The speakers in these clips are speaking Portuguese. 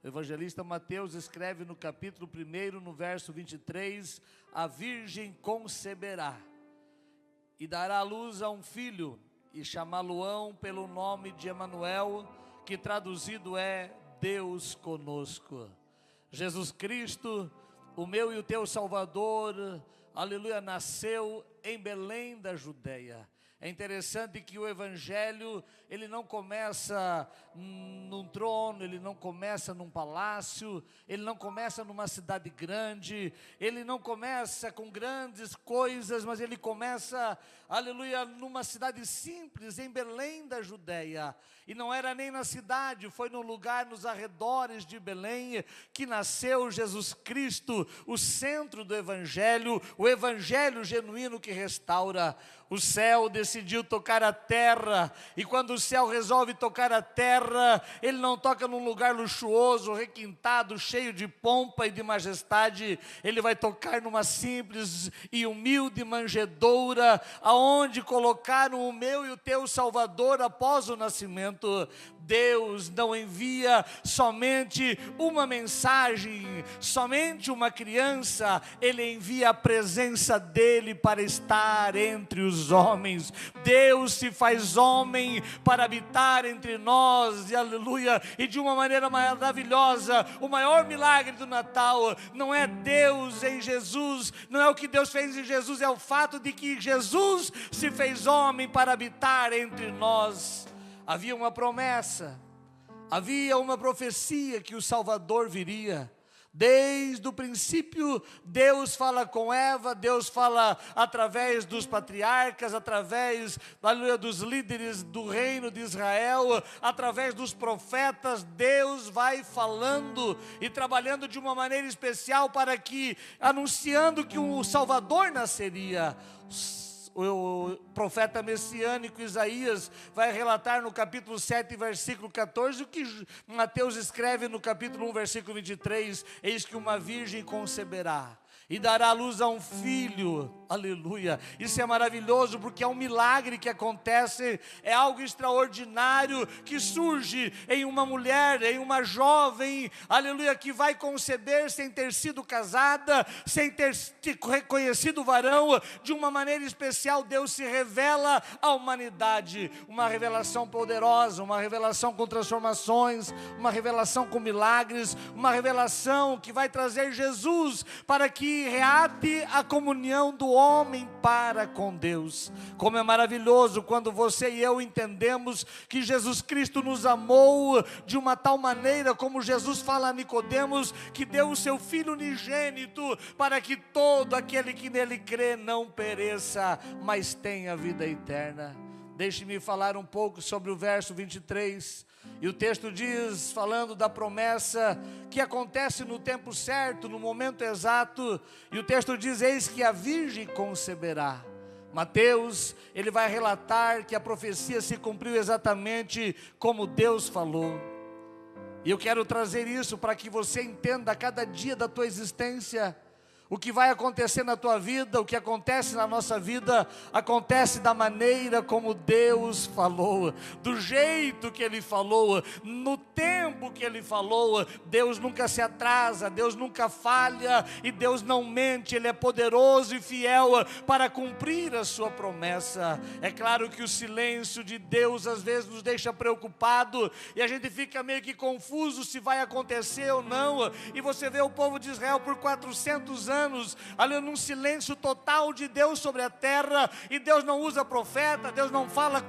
O evangelista Mateus escreve no capítulo 1, no verso 23, a virgem conceberá e dará à luz a um filho, e chamá-lo-ão pelo nome de Emanuel, que traduzido é Deus conosco. Jesus Cristo, o meu e o teu Salvador, aleluia, nasceu em Belém da Judeia. É interessante que o Evangelho, ele não começa num trono, ele não começa num palácio, ele não começa numa cidade grande, ele não começa com grandes coisas, mas ele começa, aleluia, numa cidade simples, em Belém da Judeia. E não era nem na cidade, foi no lugar, nos arredores de Belém, que nasceu Jesus Cristo, o centro do Evangelho, o Evangelho genuíno que restaura. O céu decidiu tocar a terra, e quando o céu resolve tocar a terra, ele não toca num lugar luxuoso, requintado, cheio de pompa e de majestade, ele vai tocar numa simples e humilde manjedoura, aonde colocaram o meu e o teu Salvador após o nascimento. Deus não envia somente uma mensagem, somente uma criança, ele envia a presença dele para estar entre os homens. Deus se faz homem para habitar entre nós, e aleluia, e de uma maneira maravilhosa. O maior milagre do Natal não é Deus em Jesus, não é o que Deus fez em Jesus, é o fato de que Jesus se fez homem para habitar entre nós. Havia uma promessa, havia uma profecia que o Salvador viria. Desde o princípio, Deus fala com Eva, Deus fala através dos patriarcas, através, aleluia, dos líderes do reino de Israel, através dos profetas. Deus vai falando e trabalhando de uma maneira especial para que, anunciando que o Salvador nasceria. O profeta messiânico Isaías vai relatar no capítulo 7, versículo 14, o que Mateus escreve no capítulo 1, versículo 23, eis que uma virgem conceberá e dará à luz a um filho, aleluia. Isso é maravilhoso, porque é um milagre que acontece, é algo extraordinário que surge em uma mulher, em uma jovem, aleluia, que vai conceber sem ter sido casada, sem ter reconhecido o varão. De uma maneira especial, Deus se revela à humanidade, uma revelação poderosa, uma revelação com transformações, uma revelação com milagres, uma revelação que vai trazer Jesus para que reate a comunhão do homem para com Deus. Como é maravilhoso quando você e eu entendemos que Jesus Cristo nos amou de uma tal maneira, como Jesus fala a Nicodemos, que deu o seu Filho unigênito para que todo aquele que nele crê não pereça, mas tenha vida eterna. Deixe-me falar um pouco sobre o verso 23. E o texto diz, falando da promessa que acontece no tempo certo, no momento exato. E o texto diz, eis que a virgem conceberá. Mateus, ele vai relatar que a profecia se cumpriu exatamente como Deus falou. E eu quero trazer isso para que você entenda a cada dia da tua existência. O que vai acontecer na tua vida, o que acontece na nossa vida, acontece da maneira como Deus falou, do jeito que Ele falou, no tempo que Ele falou. Deus nunca se atrasa, Deus nunca falha, e Deus não mente. Ele é poderoso e fiel para cumprir a sua promessa. É claro que o silêncio de Deus às vezes nos deixa preocupado, e a gente fica meio que confuso se vai acontecer ou não. E você vê o povo de Israel por 400 anos, ali num silêncio total de Deus sobre a terra, e Deus não usa profeta, Deus não fala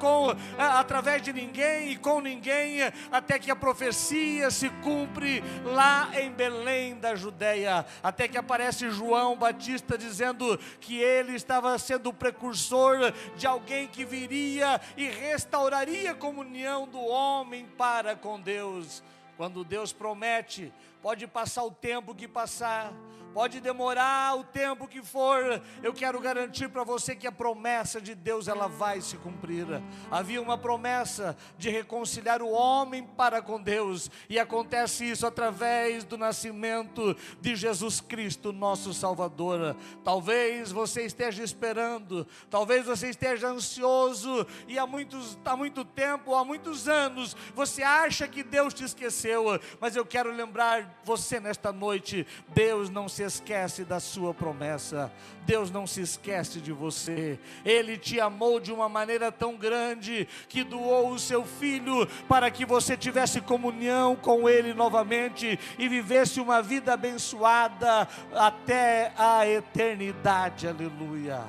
através de ninguém e com ninguém, até que a profecia se cumpre lá em Belém da Judeia, até que aparece João Batista dizendo que ele estava sendo o precursor de alguém que viria e restauraria a comunhão do homem para com Deus. Quando Deus promete, pode passar o tempo que passar, pode demorar o tempo que for, eu quero garantir para você que a promessa de Deus, ela vai se cumprir. Havia uma promessa de reconciliar o homem para com Deus, e acontece isso através do nascimento de Jesus Cristo, nosso Salvador. Talvez você esteja esperando, talvez você esteja ansioso, e há muito tempo, há muitos anos, você acha que Deus te esqueceu. aconteceu, mas eu quero lembrar você nesta noite, Deus não se esquece da sua promessa, Deus não se esquece de você. Ele te amou de uma maneira tão grande, que doou o seu Filho, para que você tivesse comunhão com Ele novamente, e vivesse uma vida abençoada, até a eternidade, aleluia.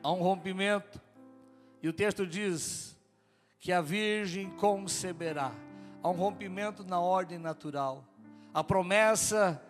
Há um rompimento, e o texto diz que a virgem conceberá. Há um rompimento na ordem natural. A promessa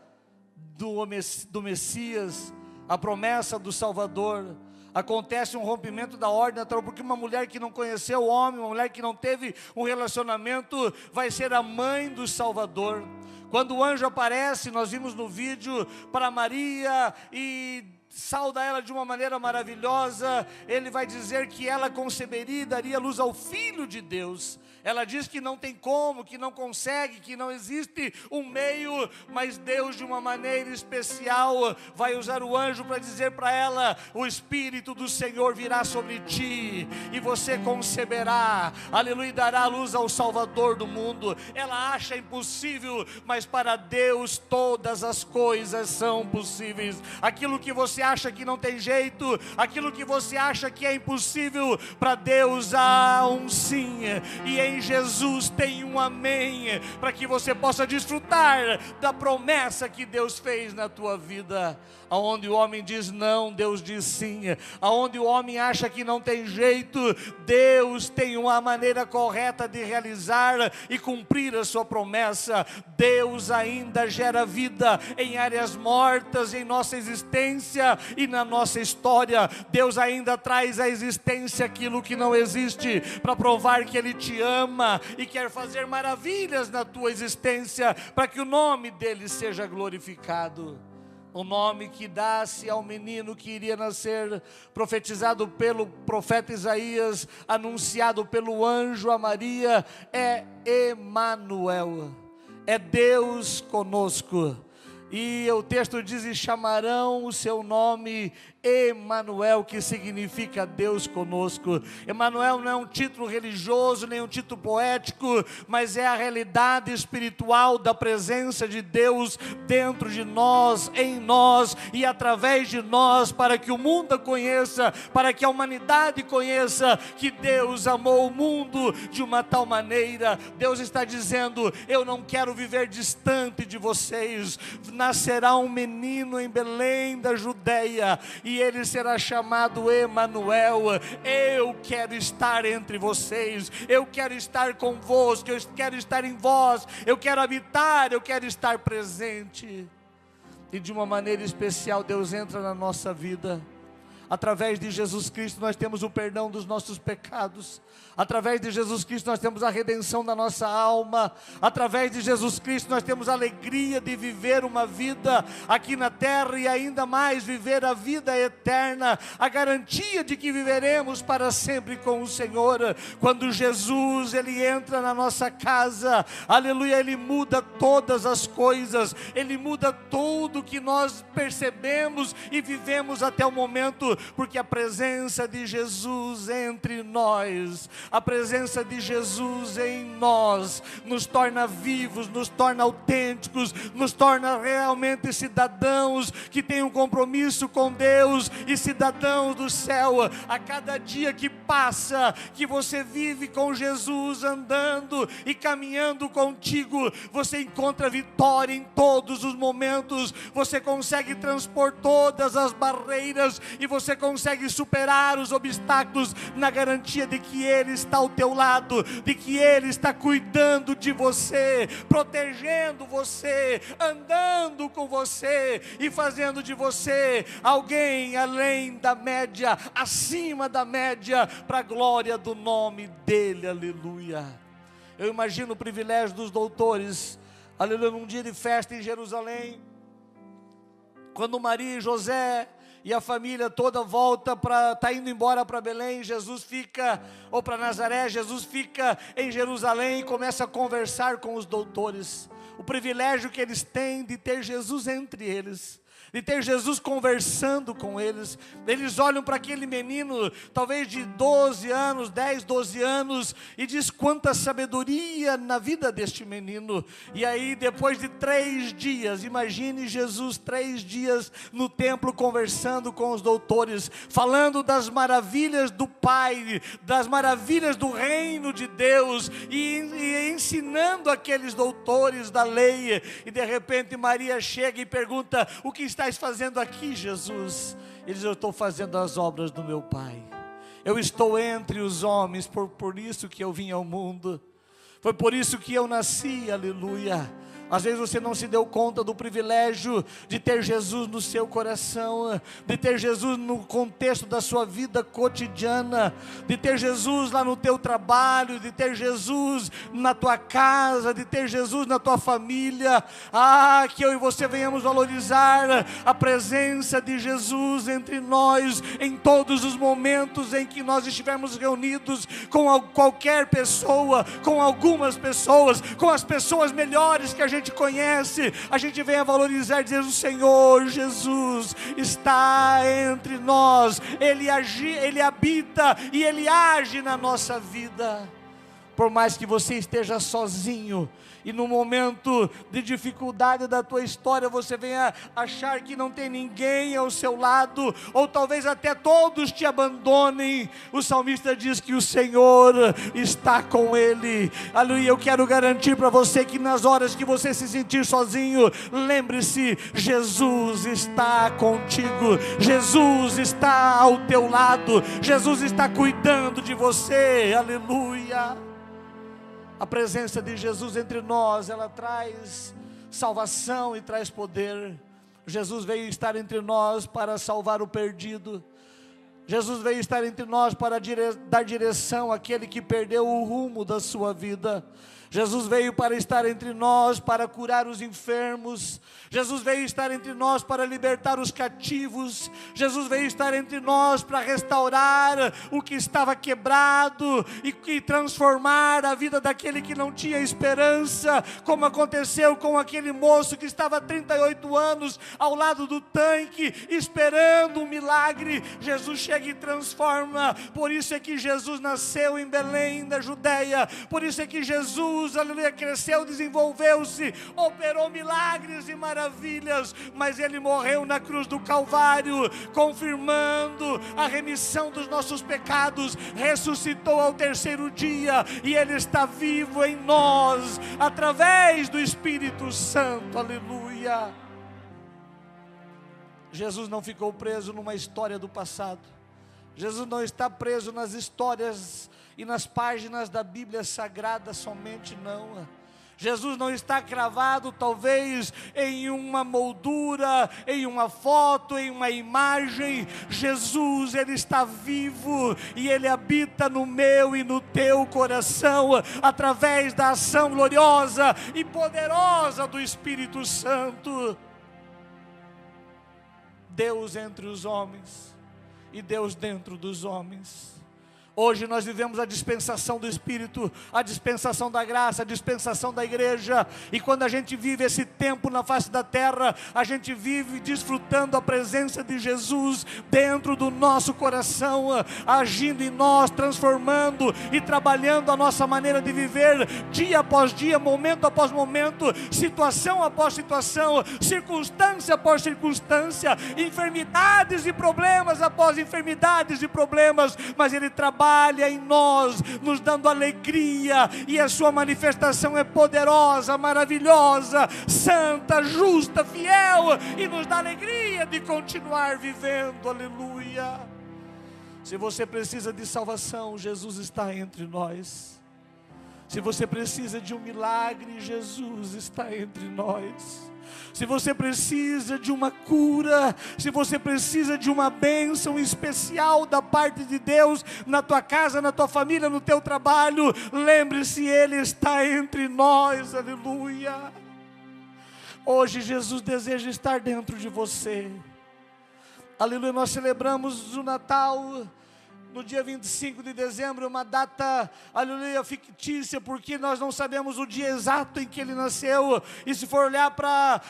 do Messias, a promessa do Salvador, acontece um rompimento da ordem natural, porque uma mulher que não conheceu o homem, uma mulher que não teve um relacionamento, vai ser a mãe do Salvador. Quando o anjo aparece, nós vimos no vídeo, para Maria, e sauda ela de uma maneira maravilhosa, ele vai dizer que ela conceberia e daria luz ao Filho de Deus. Ela diz que não tem como, que não consegue, que não existe um meio, mas Deus, de uma maneira especial, vai usar o anjo para dizer para ela: o Espírito do Senhor virá sobre ti, e você conceberá, aleluia, e dará luz ao Salvador do mundo. Ela acha impossível, mas para Deus todas as coisas são possíveis. Aquilo que você acha que não tem jeito, aquilo que você acha que é impossível, para Deus há um sim, e em Jesus tem um amém, para que você possa desfrutar da promessa que Deus fez na tua vida. Aonde o homem diz não, Deus diz sim. Aonde o homem acha que não tem jeito, Deus tem uma maneira correta de realizar e cumprir a sua promessa. Deus ainda gera vida em áreas mortas em nossa existência e na nossa história. Deus ainda traz à existência aquilo que não existe, para provar que Ele te ama e quer fazer maravilhas na tua existência, para que o nome dEle seja glorificado. O nome que dá-se ao menino que iria nascer, profetizado pelo profeta Isaías, anunciado pelo anjo a Maria, é Emanuel, é Deus conosco. E o texto diz: e chamarão o seu nome Emanuel, que significa Deus conosco. Emanuel não é um título religioso, nem um título poético, mas é a realidade espiritual da presença de Deus dentro de nós, em nós e através de nós, para que o mundo conheça, para que a humanidade conheça que Deus amou o mundo de uma tal maneira. Deus está dizendo: eu não quero viver distante de vocês. Nascerá um menino em Belém da Judeia, e ele será chamado Emanuel. Eu quero estar entre vocês, eu quero estar convosco, eu quero estar em vós, eu quero habitar, eu quero estar presente. E de uma maneira especial Deus entra na nossa vida. Através de Jesus Cristo nós temos o perdão dos nossos pecados. Através de Jesus Cristo nós temos a redenção da nossa alma. Através de Jesus Cristo nós temos a alegria de viver uma vida aqui na terra, e ainda mais viver a vida eterna, a garantia de que viveremos para sempre com o Senhor. Quando Jesus Ele entra na nossa casa, aleluia, Ele muda todas as coisas, Ele muda tudo que nós percebemos e vivemos até o momento, porque a presença de Jesus entre nós, a presença de Jesus em nós, nos torna vivos, nos torna autênticos, nos torna realmente cidadãos que têm um compromisso com Deus e cidadãos do céu. A cada dia que passa, que você vive com Jesus, andando e caminhando contigo, você encontra vitória em todos os momentos, você consegue transpor todas as barreiras, e você consegue superar os obstáculos, na garantia de que Ele está ao teu lado, de que Ele está cuidando de você, protegendo você, andando com você e fazendo de você alguém além da média, acima da média, para a glória do nome dEle, aleluia. Eu imagino o privilégio dos doutores, aleluia, num dia de festa em Jerusalém, quando Maria e José e a família toda volta está indo embora para Belém. Jesus fica, ou para Nazaré, Jesus fica em Jerusalém e começa a conversar com os doutores. O privilégio que eles têm de ter Jesus entre eles. de ter Jesus conversando com eles. Eles olham para aquele menino, talvez de 12 anos, 10, 12 anos, e diz quanta sabedoria na vida deste menino. E aí depois de 3 dias, imagine Jesus 3 dias no templo conversando com os doutores, falando das maravilhas do Pai, das maravilhas do reino de Deus, e ensinando aqueles doutores da lei. E de repente Maria chega e pergunta: o que estás fazendo aqui, Jesus? Ele diz: eu estou fazendo as obras do meu Pai. Eu estou entre os homens, por isso que eu vim ao mundo. Foi por isso que eu nasci, aleluia. Às vezes você não se deu conta do privilégio de ter Jesus no seu coração, de ter Jesus no contexto da sua vida cotidiana, de ter Jesus lá no teu trabalho, de ter Jesus na tua casa, de ter Jesus na tua família. Que eu e você venhamos valorizar a presença de Jesus entre nós, em todos os momentos em que nós estivermos reunidos com qualquer pessoa, com algumas pessoas, com as pessoas melhores que a gente conhece, a gente venha valorizar, dizer: o Senhor Jesus está entre nós, Ele habita e Ele age na nossa vida. Por mais que você esteja sozinho, e no momento de dificuldade da tua história, você venha achar que não tem ninguém ao seu lado, ou talvez até todos te abandonem, o salmista diz que o Senhor está com ele. Aleluia. Eu quero garantir para você que nas horas que você se sentir sozinho, lembre-se, Jesus está contigo, Jesus está ao teu lado, Jesus está cuidando de você. Aleluia. A presença de Jesus entre nós, ela traz salvação e traz poder. Jesus veio estar entre nós para salvar o perdido. Jesus veio estar entre nós para dar direção àquele que perdeu o rumo da sua vida. Jesus veio para estar entre nós, para curar os enfermos. Jesus veio estar entre nós para libertar os cativos. Jesus veio estar entre nós para restaurar o que estava quebrado e transformar a vida daquele que não tinha esperança, como aconteceu com aquele moço que estava há 38 anos ao lado do tanque, esperando um milagre. Jesus chega e transforma. Por isso é que Jesus nasceu em Belém, da Judeia. Por isso é que Jesus, aleluia, cresceu, desenvolveu-se, operou milagres e maravilhas, mas Ele morreu na cruz do Calvário, confirmando a remissão dos nossos pecados, ressuscitou ao 3º dia, e Ele está vivo em nós, através do Espírito Santo, aleluia. Jesus não ficou preso numa história do passado, Jesus não está preso nas histórias e nas páginas da Bíblia Sagrada somente, não. Jesus não está cravado talvez em uma moldura, em uma foto, em uma imagem. Jesus, Ele está vivo e Ele habita no meu e no teu coração, através da ação gloriosa e poderosa do Espírito Santo. Deus entre os homens e Deus dentro dos homens. Hoje nós vivemos a dispensação do Espírito, a dispensação da graça, a dispensação da igreja. E quando a gente vive esse tempo na face da terra, a gente vive desfrutando a presença de Jesus dentro do nosso coração, agindo em nós, transformando e trabalhando a nossa maneira de viver, dia após dia, momento após momento, situação após situação, circunstância após circunstância, enfermidades e problemas após enfermidades e problemas, mas Ele trabalha em nós, nos dando alegria, e a sua manifestação é poderosa, maravilhosa, santa, justa, fiel, e nos dá alegria de continuar vivendo, aleluia. Se você precisa de salvação, Jesus está entre nós. Se você precisa de um milagre, Jesus está entre nós. Se você precisa de uma cura, se você precisa de uma bênção especial da parte de Deus, na tua casa, na tua família, no teu trabalho, lembre-se, Ele está entre nós, aleluia. Hoje Jesus deseja estar dentro de você, aleluia. Nós celebramos o Natal no dia 25 de dezembro, uma data, aleluia, fictícia, porque nós não sabemos o dia exato em que ele nasceu. E se for olhar para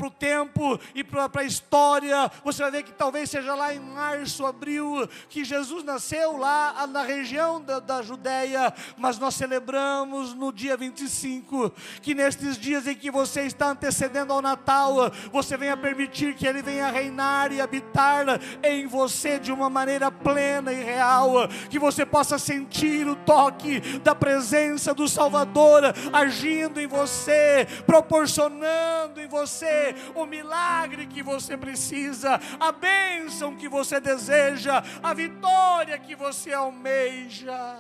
o tempo e para a história, você vai ver que talvez seja lá em março, abril, que Jesus nasceu lá na região da Judéia. Mas nós celebramos no dia 25, que nestes dias em que você está antecedendo ao Natal, você venha permitir que ele venha reinar e habitar em você de uma maneira plena e real, que você possa sentir o toque da presença do Salvador agindo em você, proporcionando em você o milagre que você precisa, a bênção que você deseja, a vitória que você almeja.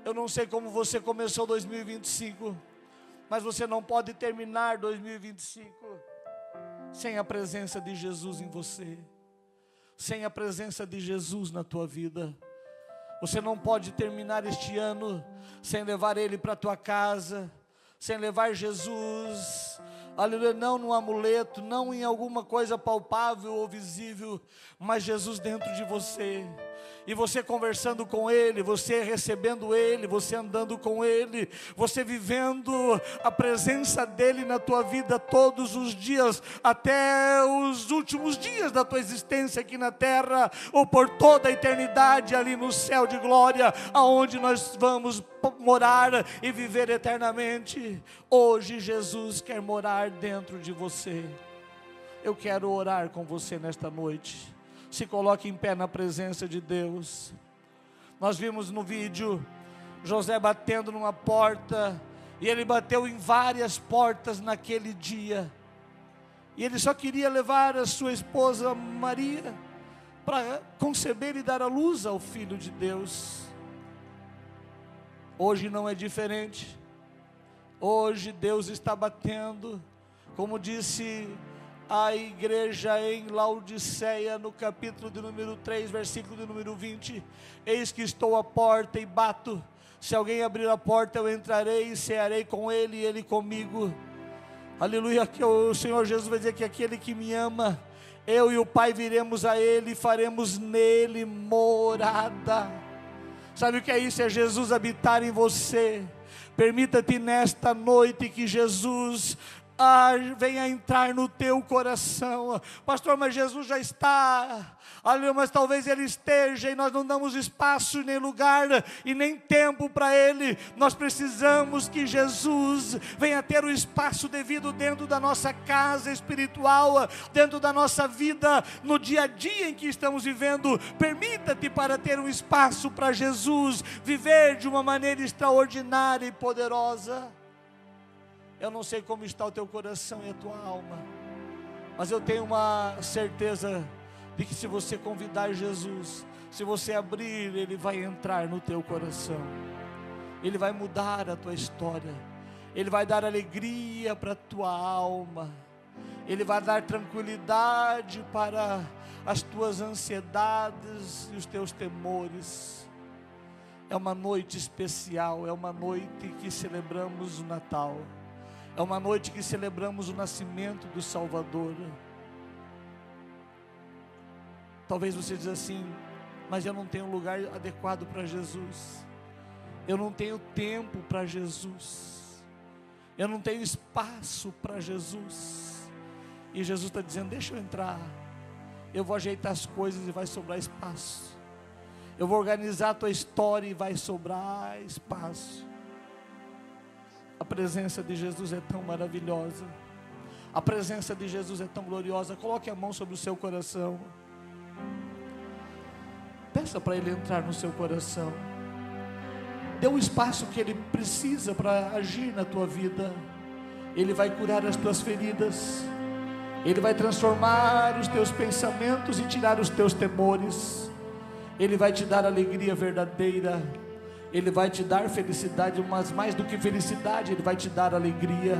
Eu não sei como você começou 2025, mas você não pode terminar 2025 sem a presença de Jesus em você, sem a presença de Jesus na tua vida. Você não pode terminar este ano sem levar Ele para a tua casa, sem levar Jesus, aleluia, não num amuleto, não em alguma coisa palpável ou visível, mas Jesus dentro de você. E você conversando com Ele, você recebendo Ele, você andando com Ele, você vivendo a presença dEle na tua vida todos os dias, até os últimos dias da tua existência aqui na terra, ou por toda a eternidade ali no céu de glória, aonde nós vamos morar e viver eternamente. Hoje Jesus quer morar dentro de você. Eu quero orar com você nesta noite. Se coloque em pé na presença de Deus. Nós vimos no vídeo José batendo numa porta, e ele bateu em várias portas naquele dia, e ele só queria levar a sua esposa Maria para conceber e dar à luz ao Filho de Deus. Hoje não é diferente. Hoje Deus está batendo, como disse a igreja em Laodiceia, no capítulo de número 3, versículo de número 20: eis que estou à porta e bato, se alguém abrir a porta eu entrarei e cearei com ele e ele comigo. Aleluia, que o Senhor Jesus vai dizer que aquele que me ama, eu e o Pai viremos a ele e faremos nele morada. Sabe o que é isso? É Jesus habitar em você. Permita-te nesta noite que Jesus venha entrar no teu coração. Pastor, mas Jesus já está, mas talvez Ele esteja e nós não damos espaço, nem lugar e nem tempo para Ele. Nós precisamos que Jesus venha ter o espaço devido dentro da nossa casa espiritual, dentro da nossa vida, no dia a dia em que estamos vivendo. Permita-te para ter um espaço para Jesus viver de uma maneira extraordinária e poderosa. Eu não sei como está o teu coração e a tua alma, mas eu tenho uma certeza de que se você convidar Jesus, se você abrir, Ele vai entrar no teu coração. Ele vai mudar a tua história. Ele vai dar alegria para a tua alma. Ele vai dar tranquilidade para as tuas ansiedades e os teus temores. É uma noite especial, é uma noite que celebramos o Natal. É uma noite que celebramos o nascimento do Salvador. Talvez você diz assim: mas eu não tenho lugar adequado para Jesus. Eu não tenho tempo para Jesus. Eu não tenho espaço para Jesus. E Jesus está dizendo: deixa eu entrar. Eu vou ajeitar as coisas e vai sobrar espaço. Eu vou organizar a tua história e vai sobrar espaço. A presença de Jesus é tão maravilhosa. A presença de Jesus é tão gloriosa. Coloque a mão sobre o seu coração. Peça para Ele entrar no seu coração. Dê o espaço que Ele precisa para agir na tua vida. Ele vai curar as tuas feridas. Ele vai transformar os teus pensamentos e tirar os teus temores. Ele vai te dar alegria verdadeira. Ele vai te dar felicidade, mas mais do que felicidade, Ele vai te dar alegria.